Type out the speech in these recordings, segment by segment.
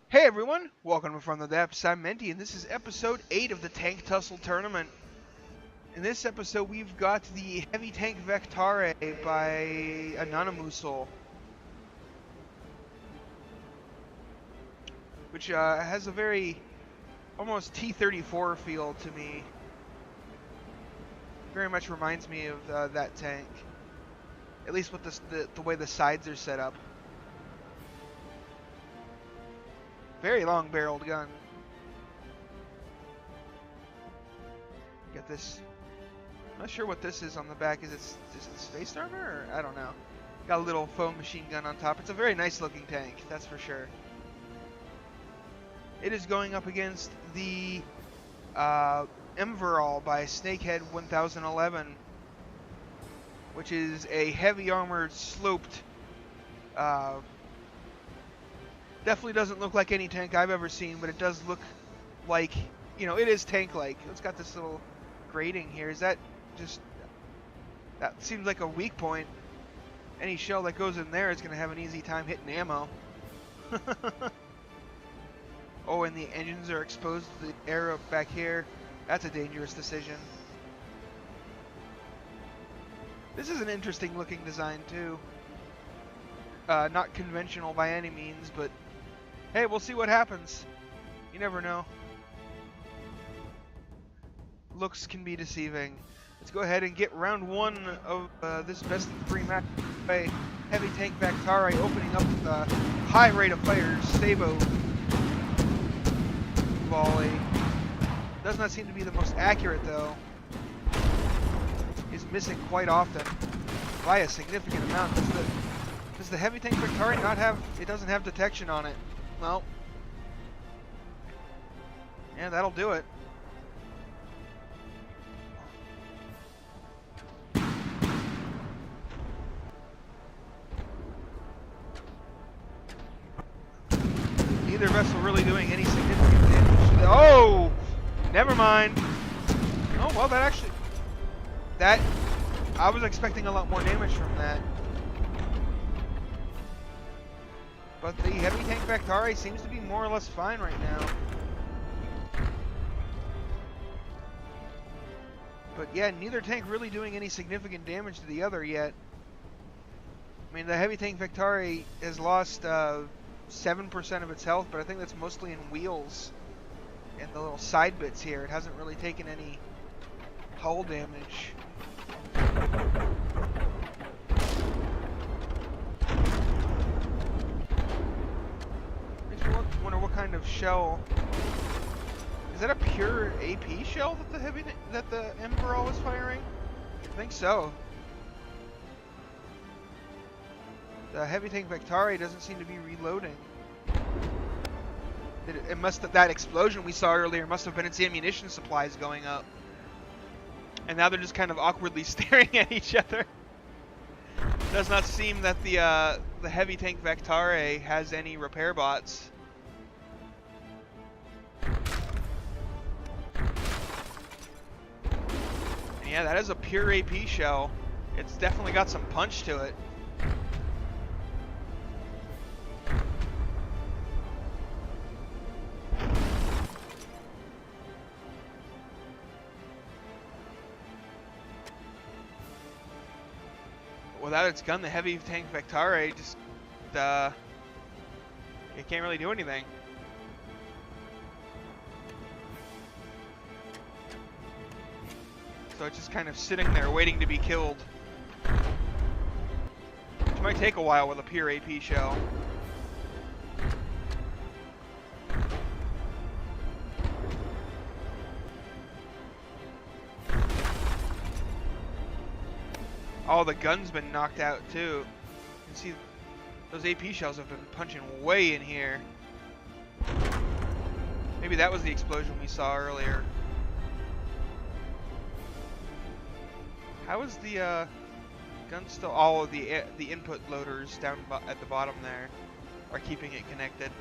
Hey everyone, welcome to From the Depths. I'm Menti, and this is episode 8 of the Tank Tussle tournament. In this episode, we've got the heavy tank Vaktare by Anonymousal, which has a very almost T-34 feel to me. Very much reminds me of that tank, at least with the way the sides are set up. Very long-barreled gun. Get this. I'm not sure what this is on the back. Is it just the space armor? Or I don't know. Got a little foam machine gun on top. It's a very nice looking tank, that's for sure. It is going up against the Emveral by Snakehead 1011, which is a heavy armored sloped. Definitely doesn't look like any tank I've ever seen, but it does look like, it is tank-like. It's got this little grating here. Is that just... That seems like a weak point. Any shell that goes in there is going to have an easy time hitting ammo. Oh, and the engines are exposed to the air up back here. That's a dangerous decision. This is an interesting looking design, too. Not conventional by any means, but... Hey, we'll see what happens. You never know. Looks can be deceiving. Let's go ahead and get round one of this best of 3 match by heavy tank Vaktare, opening up with a high rate of fire. Stabo volley. Does not seem to be the most accurate though. Is missing quite often by a significant amount. Does the heavy tank Vaktare not have? It doesn't have detection on it. Well, yeah, that'll do it. Neither vessel really doing any significant damage. Oh, never mind. Oh well, that I was expecting a lot more damage from that. But the heavy tank Vaktare seems to be more or less fine right now. But yeah, neither tank really doing any significant damage to the other yet. I mean, the heavy tank Vaktare has lost 7% of its health, but I think that's mostly in wheels and the little side bits here. It hasn't really taken any hull damage. Wonder what kind of shell. Is that a pure AP shell that the Emveral is firing? I think so. The heavy tank Vaktare doesn't seem to be reloading. It must have, that explosion we saw earlier must have been its ammunition supplies going up. And now they're just kind of awkwardly staring at each other. Does not seem that the heavy tank Vaktare has any repair bots. Yeah, that is a pure AP shell. It's definitely got some punch to it. Without its gun, the heavy tank Vaktare just it can't really do anything. So it's just kind of sitting there waiting to be killed. Which might take a while with a pure AP shell. Oh, the gun's been knocked out too. You can see those AP shells have been punching way in here. Maybe that was the explosion we saw earlier. How is the gun still? All of the input loaders down at the bottom there are keeping it connected.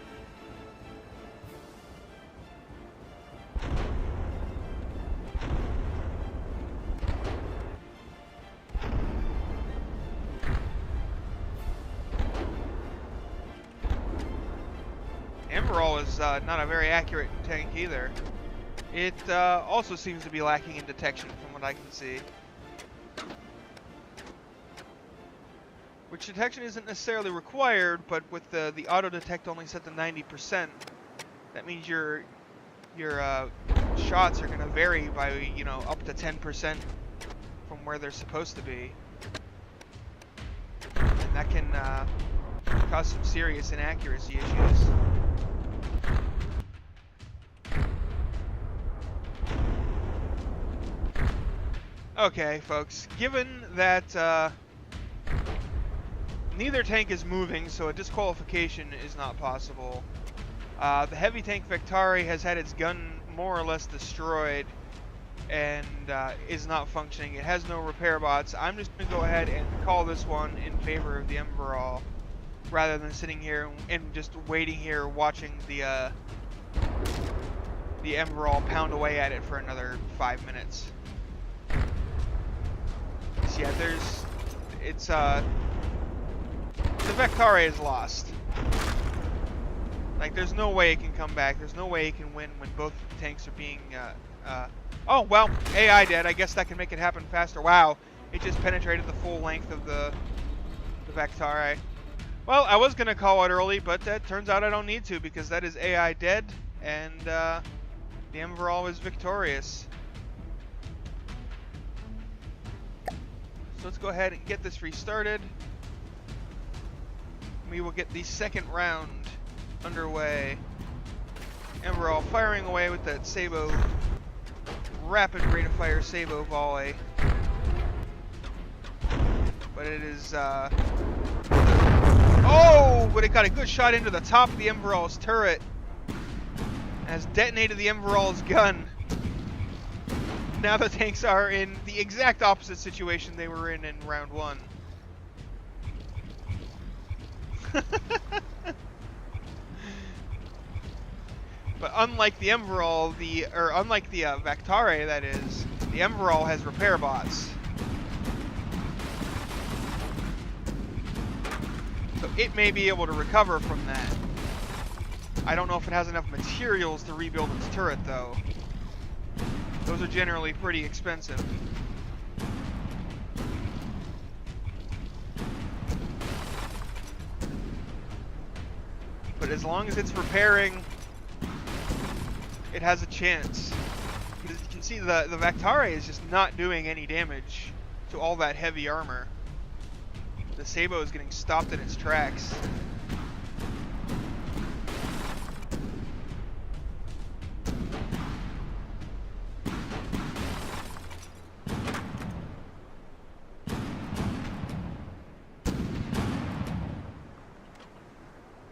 Emveral is not a very accurate tank either. It also seems to be lacking in detection from what I can see. Which detection isn't necessarily required, but with the auto detect only set to 90%, that means your shots are going to vary by, you know, up to 10% from where they're supposed to be. And that can cause some serious inaccuracy issues. Okay, folks, given that neither tank is moving, so a disqualification is not possible. The heavy tank Vaktare has had its gun more or less destroyed and is not functioning. It has no repair bots. I'm just going to go ahead and call this one in favor of the Emveral, rather than sitting here and just waiting here watching the Emveral pound away at it for another 5 minutes. So yeah, the Vaktare is lost. Like, there's no way it can come back. There's no way it can win when both tanks are being, oh, well, AI dead. I guess that can make it happen faster. Wow, it just penetrated the full length of the Vaktare. Well, I was going to call it early, but that turns out I don't need to, because that is AI dead, and the Emveral is victorious. So let's go ahead and get this restarted. We will get the second round underway. Emveral firing away with that Sabo, rapid rate of fire Sabo volley. But it is, oh, but it got a good shot into the top of the Emveral's turret. Has detonated the Emveral's gun. Now the tanks are in the exact opposite situation they were in round one. But unlike the Emveral, unlike the Vaktare, that is, the Emveral has repair bots. So it may be able to recover from that. I don't know if it has enough materials to rebuild its turret, though. Those are generally pretty expensive. But as long as it's repairing, it has a chance. Because you can see the Vaktare is just not doing any damage to all that heavy armor. The Sabo is getting stopped in its tracks.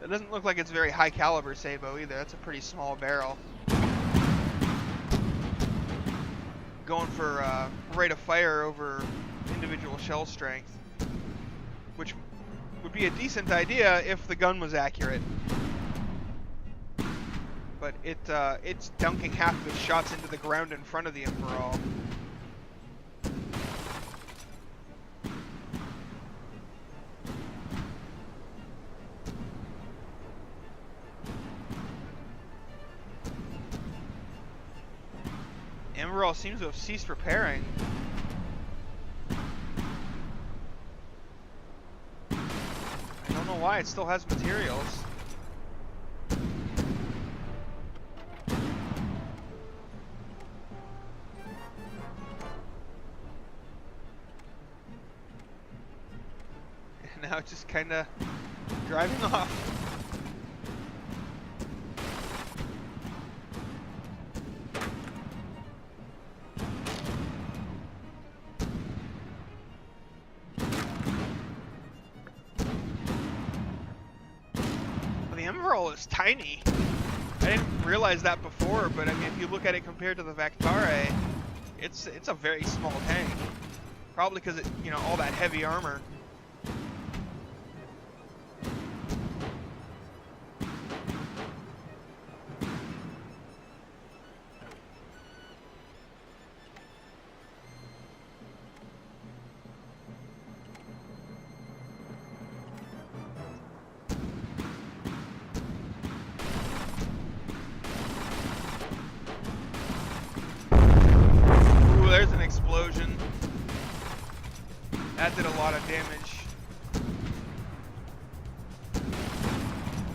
It doesn't look like it's very high caliber Sabo either. That's a pretty small barrel. Going for rate of fire over individual shell strength, which would be a decent idea if the gun was accurate. But it's dunking half of its shots into the ground in front of the Emveral. Emveral seems to have ceased repairing. I don't know why it still has materials. And now it's just kind of driving off. The Emveral is tiny. I didn't realize that before, but I mean, if you look at it compared to the Vaktare, it's a very small tank. Probably because it, you know, all that heavy armor. lot of damage.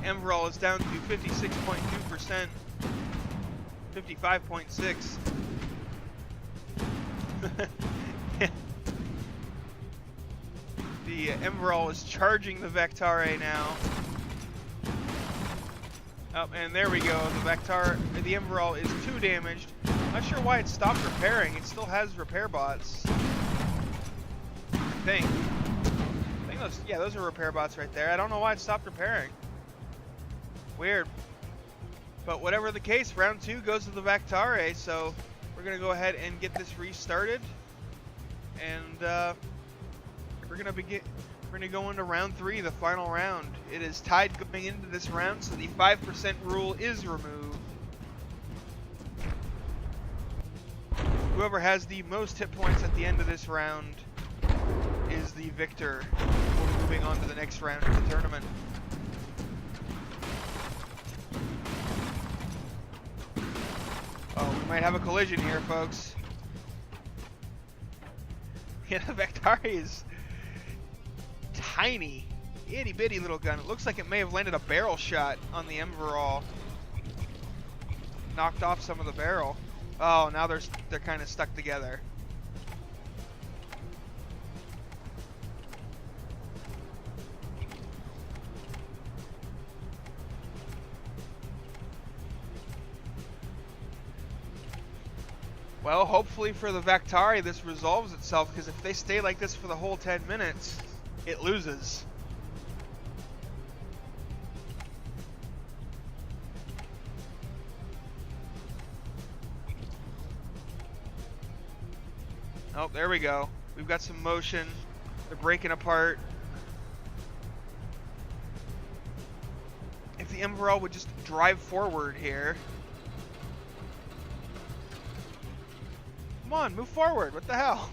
Emveral is down to 56.2%, 55.6. The Emveral is charging the Vaktare now. Oh, and there we go. The Emveral is 2 damaged. Not sure why it stopped repairing. It still has repair bots. I think those, yeah, those are repair bots right there. I don't know why it stopped repairing. Weird. But whatever the case, round 2 goes to the Vaktare, so we're gonna go ahead and get this restarted, and we're gonna go into round 3, the final round. It is tied going into this round, so the 5% rule is removed. Whoever has the most hit points at the end of this round is the victor. We'll be moving on to the next round of the tournament. Oh, we might have a collision here, folks. Yeah, the Vaktare is tiny, itty bitty little gun. It looks like it may have landed a barrel shot on the Emveral. Knocked off some of the barrel. Oh, now they're kind of stuck together. Well, hopefully for the Vaktare this resolves itself, because if they stay like this for the whole 10 minutes, it loses. Oh, there we go. We've got some motion. They're breaking apart. If the Emveral would just drive forward here. Come on, move forward. What the hell?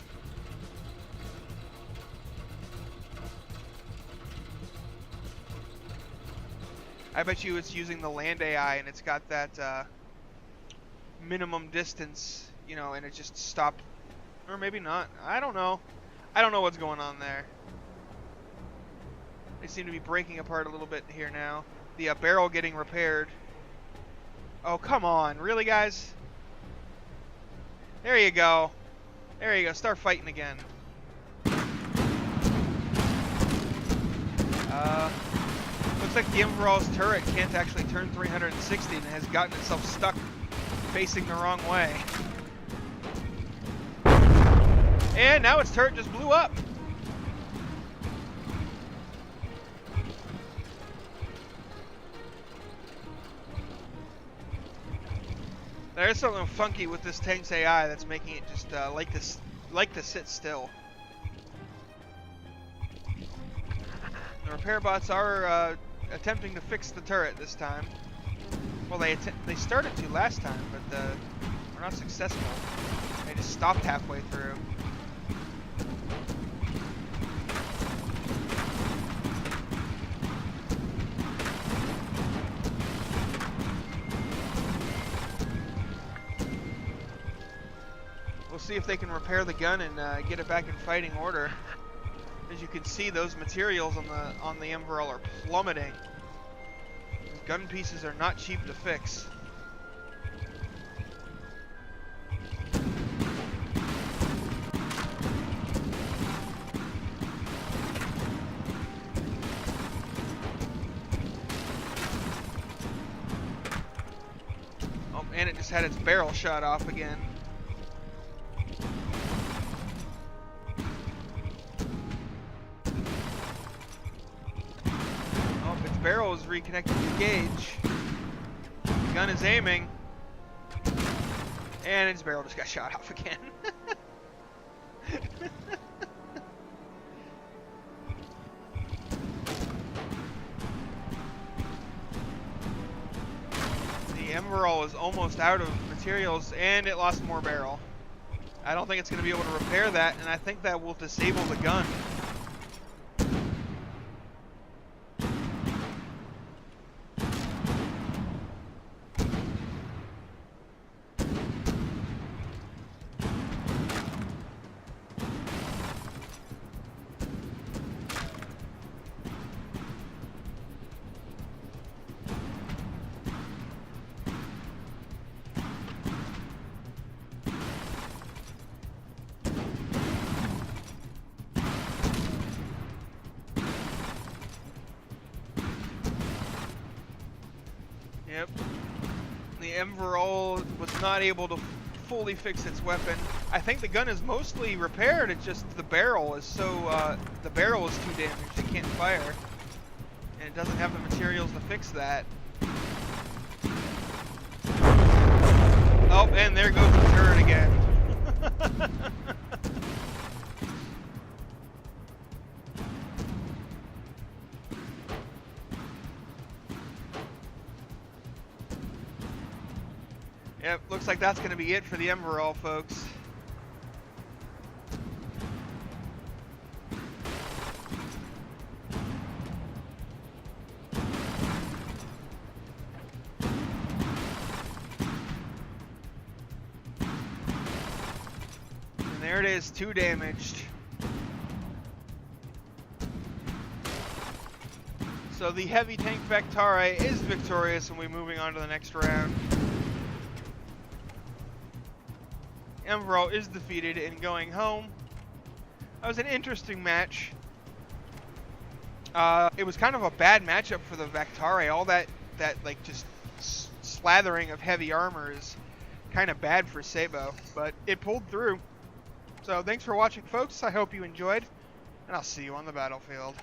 I bet you it's using the land AI and it's got that minimum distance, you know, and it just stopped. Or maybe not. I don't know. I don't know what's going on there. They seem to be breaking apart a little bit here now. The barrel getting repaired. Oh, come on. Really, guys? There you go. There you go. Start fighting again. Looks like the Emveral's turret can't actually turn 360 and has gotten itself stuck facing the wrong way. And now its turret just blew up. There's something funky with this tank's AI that's making it just like to sit still. The repair bots are attempting to fix the turret this time. Well, they started to last time, but were not successful. They just stopped halfway through. We'll see if they can repair the gun and get it back in fighting order. As you can see, those materials on the Emveral are plummeting. Those gun pieces are not cheap to fix. Oh, and it just had its barrel shot off again. Barrel is reconnected to the gauge. The gun is aiming. And its barrel just got shot off again. The Emveral is almost out of materials and it lost more barrel. I don't think it's going to be able to repair that, and I think that will disable the gun. Yep. The Emveral was not able to fully fix its weapon. I think the gun is mostly repaired. It's just the barrel is so the barrel is too damaged. It can't fire, and it doesn't have the materials to fix that. Oh, and there goes the turret again. Yep, looks like that's going to be it for the Emveral, folks. And there it is, 2 damaged. So the heavy tank Vaktare is victorious, and we're moving on to the next round. Emveral is defeated and going home. That was an interesting match. It was kind of a bad matchup for the Vaktare. All that like just slathering of heavy armor is kind of bad for Sabo, but it pulled through. So thanks for watching, folks. I hope you enjoyed, and I'll see you on the battlefield.